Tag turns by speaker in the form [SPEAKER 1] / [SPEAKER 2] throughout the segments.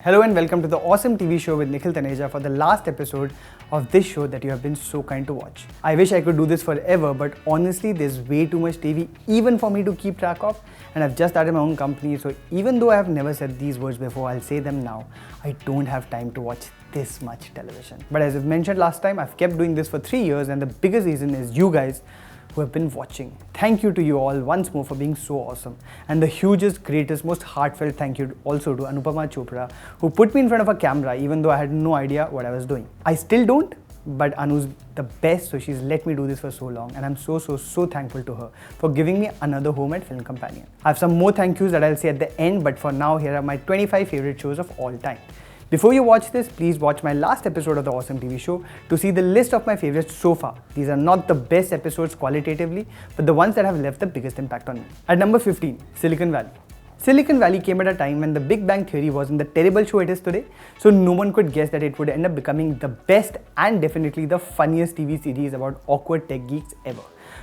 [SPEAKER 1] Hello and welcome to the awesome TV show with Nikhil Taneja for the last episode of this show that you have been so kind to watch. I wish I could do this forever, but honestly there's way too much TV even for me to keep track of, and I've just started my own company, so even though I have never said these words before, I'll say them now. I don't have time to watch this much television. But as I've mentioned last time, I've kept doing this for 3 years, and the biggest reason is you guys who have been watching. Thank you to you all once more for being so awesome. And the hugest, greatest, most heartfelt thank you also to Anupama Chopra, who put me in front of a camera even though I had no idea what I was doing. I still don't, but Anu's the best, so she's let me do this for so long, and I'm so thankful to her for giving me another home at Film Companion. I have some more thank yous that I'll say at the end, but for now, here are my 25 favorite shows of all time. Before you watch this, please watch my last episode of the awesome TV show to see the list of my favorites so far. These are not the best episodes qualitatively, but the ones that have left the biggest impact on me. At number 15, Silicon Valley. Silicon Valley came at a time when the Big Bang Theory wasn't the terrible show it is today, so no one could guess that it would end up becoming the best and definitely the funniest TV series about awkward tech geeks ever.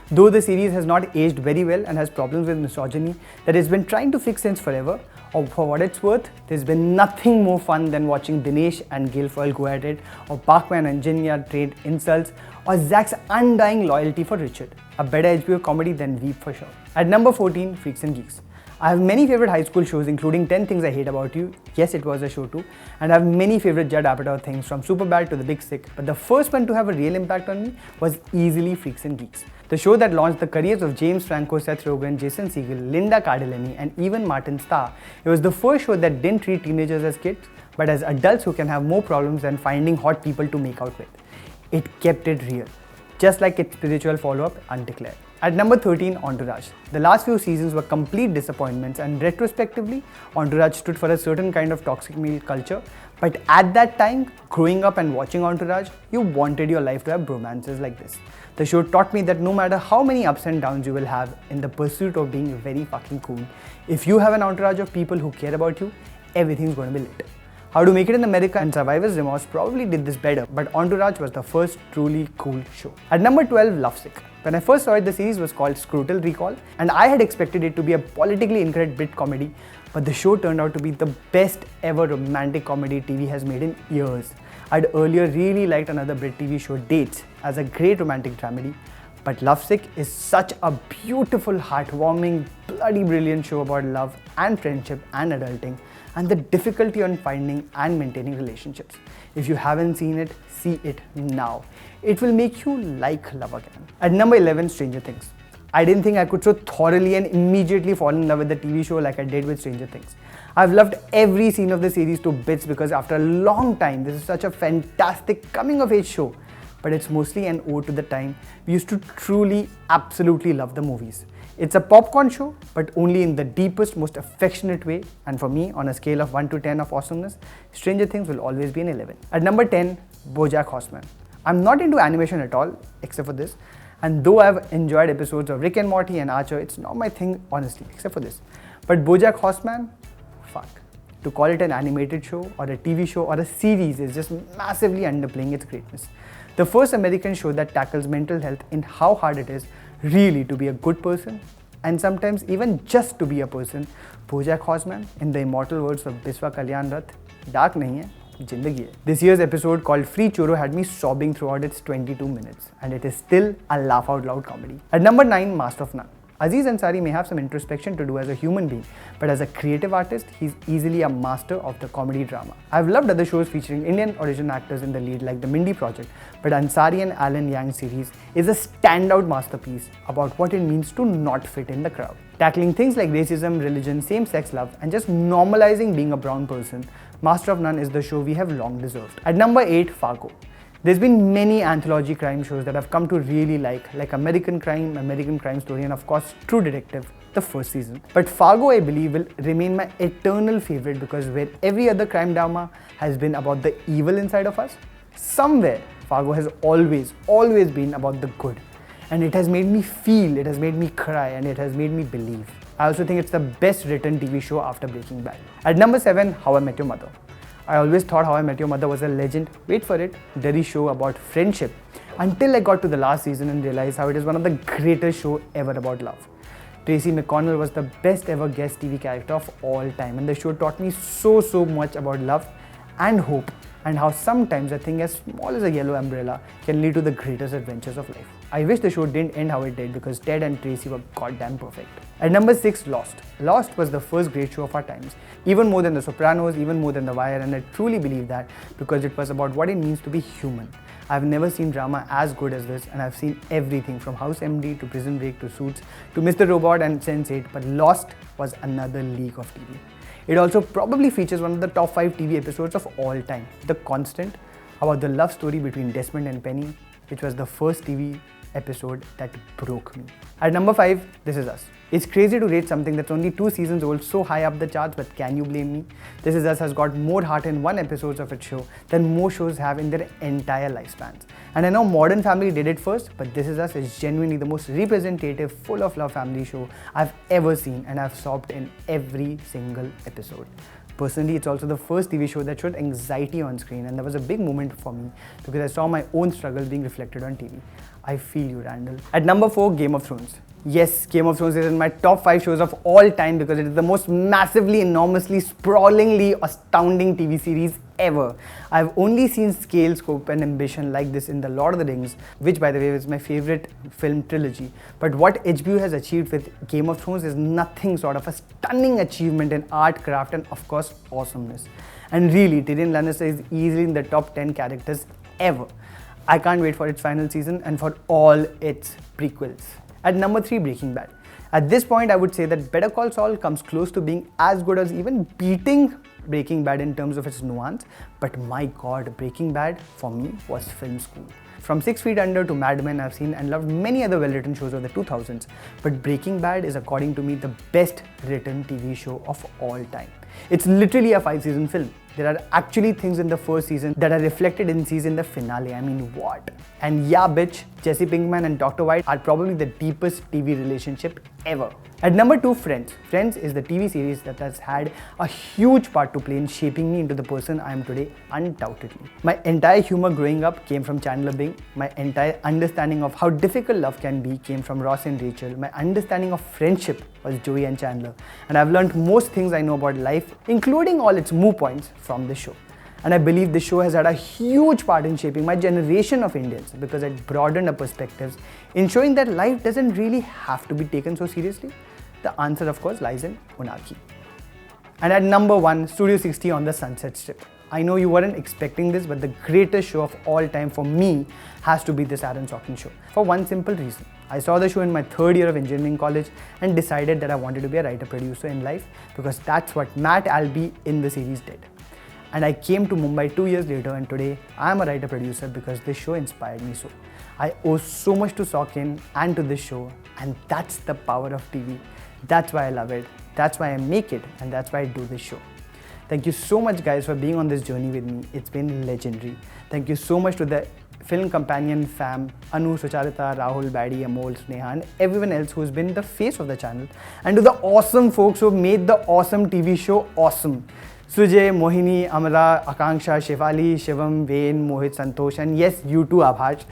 [SPEAKER 1] Though the series has not aged very well and has problems with misogyny that it's been trying to fix since forever, or for what it's worth, there's been nothing more fun than watching Dinesh and Guilfoyle go at it, or Parkman and Jinya trade insults, or Zach's undying loyalty for Richard. A better HBO comedy than Veep for sure. At number 14, Freaks and Geeks. I have many favorite high school shows, including 10 Things I Hate About You. Yes, it was a show too. And I have many favorite Judd Apatow things, from Superbad to The Big Sick. But the first one to have a real impact on me was easily Freaks and Geeks. The show that launched the careers of James Franco, Seth Rogen, Jason Segel, Linda Cardellini, and even Martin Starr. It was the first show that didn't treat teenagers as kids, but as adults who can have more problems than finding hot people to make out with. It kept it real, just like its spiritual follow-up, Undeclared. At number 13, Entourage. The last few seasons were complete disappointments, and retrospectively, Entourage stood for a certain kind of toxic male culture. But at that time, growing up and watching Entourage, you wanted your life to have bromances like this. The show taught me that no matter how many ups and downs you will have in the pursuit of being very fucking cool, if you have an entourage of people who care about you, everything's going to be lit. How to Make It in America and Survivor's Remorse probably did this better, but Entourage was the first truly cool show. At number 12, Lovesick. When I first saw it, the series was called Scrotal Recall, and I had expected it to be a politically incorrect Brit comedy, but the show turned out to be the best ever romantic comedy TV has made in years. I'd earlier really liked another Brit TV show, Dates, as a great romantic dramedy, but Lovesick is such a beautiful, heartwarming, bloody brilliant show about love and friendship and adulting, and the difficulty on finding and maintaining relationships. If you haven't seen it, see it now. It will make you like love again. At number 11, Stranger Things. I didn't think I could so thoroughly and immediately fall in love with the TV show like I did with Stranger Things. I've loved every scene of the series to bits because after a long time, this is such a fantastic coming-of-age show. But it's mostly an ode to the time we used to truly, absolutely love the movies. It's a popcorn show, but only in the deepest, most affectionate way. And for me, on a scale of 1 to 10 of awesomeness, Stranger Things will always be an 11. At number 10, BOJACK Horseman. I'm not into animation at all, except for this. And though I've enjoyed episodes of Rick and Morty and Archer, it's not my thing, honestly, except for this. But BOJACK Horseman, fuck. To call it an animated show or a TV show or a series is just massively underplaying its greatness. The first American show that tackles mental health and how hard it is really to be a good person, and sometimes even just to be a person, BOJACK Horseman, in the immortal words of Biswa Kalyan Rath, dark nahi hai, zindagi hai. This year's episode called Free Churro had me sobbing throughout its 22 minutes, and it is still a laugh out loud comedy. At number 9, Master of None. Aziz Ansari may have some introspection to do as a human being, but as a creative artist, he's easily a master of the comedy drama. I've loved other shows featuring Indian origin actors in the lead like The Mindy Project, but Ansari and Alan Yang series is a standout masterpiece about what it means to not fit in the crowd. Tackling things like racism, religion, same-sex love, and just normalizing being a brown person, Master of None is the show we have long deserved. At number 8, Fargo. There's been many anthology crime shows that I've come to really like American Crime Story, and of course True Detective, the first season. But Fargo, I believe, will remain my eternal favorite because where every other crime drama has been about the evil inside of us, somewhere Fargo has always been about the good. And it has made me feel, it has made me cry, and it has made me believe. I also think it's the best written TV show after Breaking Bad. At number 7, How I Met Your Mother. I always thought How I Met Your Mother was a legend, wait for it, Derry show about friendship, until I got to the last season and realized how it is one of the greatest shows ever about love. Tracy McConnell was the best ever guest TV character of all time, and the show taught me so much about love and hope, and how sometimes a thing as small as a yellow umbrella can lead to the greatest adventures of life. I wish the show didn't end how it did, because Ted and Tracy were goddamn perfect. At number 6, Lost. Lost was the first great show of our times, even more than The Sopranos, even more than The Wire, and I truly believe that because it was about what it means to be human. I've never seen drama as good as this, and I've seen everything from HORSEMAN to Prison Break to Suits to Mr. Robot and Sense8, but Lost was another league of TV. It also probably features one of the top 5 TV episodes of all time, The Constant, about the love story between Desmond and Penny, which was the first TV episode that broke me. At number 5, This Is Us. It's crazy to rate something that's only 2 seasons old so high up the charts, but can you blame me? This Is Us has got more heart in one episode of its show than most shows have in their entire lifespans. And I know Modern Family did it first, but This Is Us is genuinely the most representative, full of love family show I've ever seen, and I've sobbed in every single episode. Personally, it's also the first TV show that showed anxiety on screen, and that was a big moment for me because I saw my own struggles being reflected on TV. I feel you, Randall. At number 4, Game of Thrones. Yes, Game of Thrones is in my top 5 shows of all time because it is the most massively, enormously, sprawlingly astounding TV series ever. I've only seen scale, scope and ambition like this in The Lord of the Rings, which by the way is my favorite film trilogy. But what HBO has achieved with Game of Thrones is nothing short of a stunning achievement in art, craft and of course awesomeness. And really, Tyrion Lannister is easily in the top 10 characters ever. I can't wait for its final season and for all its prequels. At number 3, Breaking Bad. At this point, I would say that Better Call Saul comes close to being as good as even beating Breaking Bad in terms of its nuance, but my god, Breaking Bad for me was film school. From 6 Feet Under to Mad Men, I've seen and loved many other well-written shows of the 2000s, but Breaking Bad is, according to me, the best written TV show of all time. It's literally a 5-season film. There are actually things in the first season that are reflected in the finale. I mean, what? And yeah, bitch, Jesse Pinkman and Dr. White are probably the deepest TV relationship ever. At number 2, Friends. Friends is the TV series that has had a huge part to play in shaping me into the person I am today, undoubtedly. My entire humor growing up came from Chandler Bing. My entire understanding of how difficult love can be came from Ross and Rachel. My understanding of friendship was Joey and Chandler. And I've learned most things I know about life, including all its moo points, from the show. And I believe this show has had a huge part in shaping my generation of Indians because it broadened our perspectives in showing that life doesn't really have to be taken so seriously. The answer, of course, lies in Unagi. And at number 1, Studio 60 on the Sunset Strip. I know you weren't expecting this, but the greatest show of all time for me has to be this Aaron Sorkin show. For one simple reason. I saw the show in my 3rd year of engineering college and decided that I wanted to be a writer-producer in life because that's what Matt Albee in the series did. And I came to Mumbai 2 years later, and today I am a writer-producer because this show inspired me so. I owe so much to Sorkin and to this show, and that's the power of TV. That's why I love it, that's why I make it, and that's why I do this show. Thank you so much guys for being on this journey with me. It's been legendary. Thank you so much to the Film Companion fam, Anu, Sucharita, Rahul, Baddy, Amol, Sneha and everyone else who's been the face of the channel, and to the awesome folks who made the awesome TV show awesome. Sujay, Mohini, Amara, Akanksha, Shivali, Shivam, Vain, Mohit, Santosh, and yes, you too, Abhaj.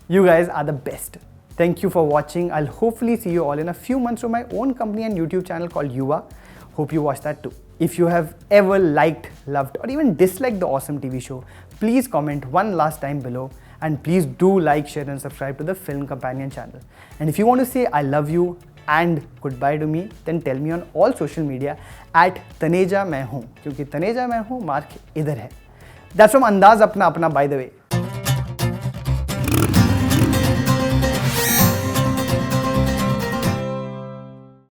[SPEAKER 1] You guys are the best. Thank you for watching. I'll hopefully see you all in a few months from my own company and YouTube channel called Yuva. Hope you watch that too. If you have ever liked, loved, or even disliked the awesome TV show, please comment one last time below. And please do like, share and subscribe to the Film Companion channel. And if you want to say I love you and goodbye to me, then tell me on all social media at Taneja मैं हूँ, क्योंकि Taneja मैं हूँ mark इधर है. That's from Andaz Apna Apna, by the way.